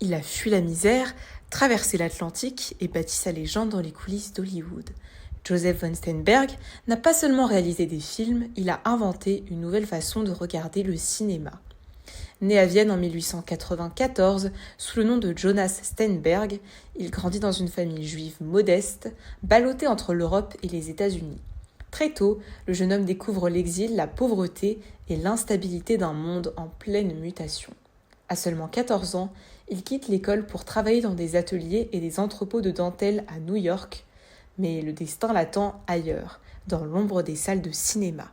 Il a fui la misère, traversé l'Atlantique et bâti sa légende dans les coulisses d'Hollywood. Joseph von Sternberg n'a pas seulement réalisé des films, il a inventé une nouvelle façon de regarder le cinéma. Né à Vienne en 1894 sous le nom de Jonas Sternberg, il grandit dans une famille juive modeste, ballottée entre l'Europe et les États-Unis. Très tôt, le jeune homme découvre l'exil, la pauvreté et l'instabilité d'un monde en pleine mutation. À seulement 14 ans, il quitte l'école pour travailler dans des ateliers et des entrepôts de dentelle à New York, mais le destin l'attend ailleurs, dans l'ombre des salles de cinéma.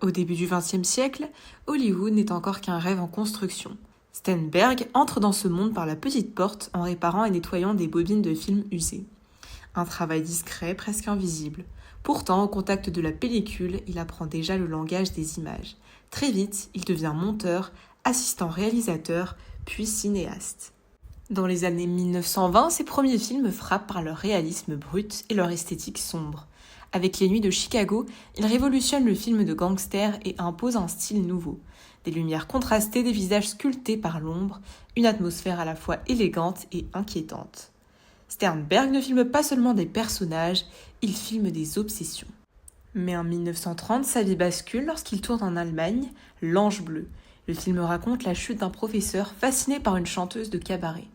Au début du XXe siècle, Hollywood n'est encore qu'un rêve en construction. Sternberg entre dans ce monde par la petite porte en réparant et nettoyant des bobines de films usés. Un travail discret, presque invisible. Pourtant, au contact de la pellicule, il apprend déjà le langage des images. Très vite, il devient monteur, assistant réalisateur, puis cinéaste. Dans les années 1920, ses premiers films frappent par leur réalisme brut et leur esthétique sombre. Avec Les Nuits de Chicago, il révolutionne le film de gangster et impose un style nouveau. Des lumières contrastées, des visages sculptés par l'ombre, une atmosphère à la fois élégante et inquiétante. Sternberg ne filme pas seulement des personnages, il filme des obsessions. Mais en 1930, sa vie bascule lorsqu'il tourne en Allemagne L'Ange bleu. Le film raconte la chute d'un professeur fasciné par une chanteuse de cabaret.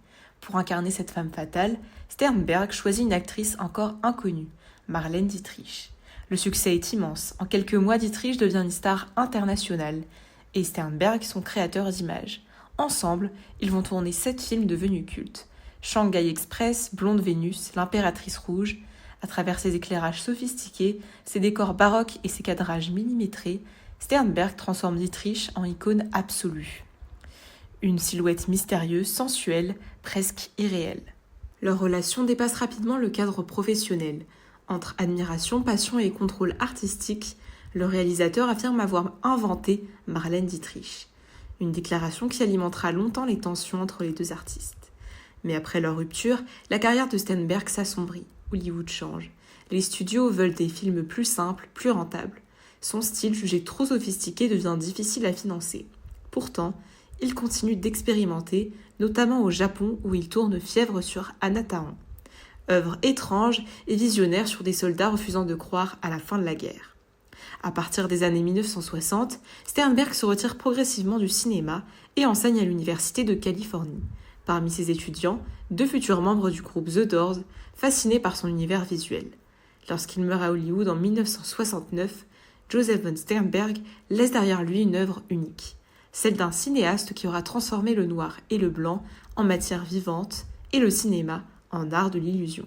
Pour incarner cette femme fatale, Sternberg choisit une actrice encore inconnue, Marlène Dietrich. Le succès est immense. En quelques mois, Dietrich devient une star internationale et Sternberg son créateur d'images. Ensemble, ils vont tourner 7 films devenus cultes. Shanghai Express, Blonde Vénus, L'Impératrice Rouge. À travers ses éclairages sophistiqués, ses décors baroques et ses cadrages millimétrés, Sternberg transforme Dietrich en icône absolue. Une silhouette mystérieuse, sensuelle, presque irréelle. Leur relation dépasse rapidement le cadre professionnel. Entre admiration, passion et contrôle artistique, le réalisateur affirme avoir inventé Marlène Dietrich. Une déclaration qui alimentera longtemps les tensions entre les deux artistes. Mais après leur rupture, la carrière de Sternberg s'assombrit. Hollywood change. Les studios veulent des films plus simples, plus rentables. Son style, jugé trop sophistiqué, devient difficile à financer. Pourtant, il continue d'expérimenter, notamment au Japon où il tourne Fièvre sur Anatahan. Œuvre étrange et visionnaire sur des soldats refusant de croire à la fin de la guerre. À partir des années 1960, Sternberg se retire progressivement du cinéma et enseigne à l'Université de Californie. Parmi ses étudiants, 2 futurs membres du groupe The Doors, fascinés par son univers visuel. Lorsqu'il meurt à Hollywood en 1969, Joseph von Sternberg laisse derrière lui une œuvre unique, celle d'un cinéaste qui aura transformé le noir et le blanc en matière vivante et le cinéma en art de l'illusion.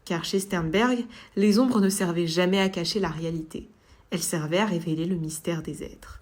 Car chez Sternberg, les ombres ne servaient jamais à cacher la réalité, elles servaient à révéler le mystère des êtres.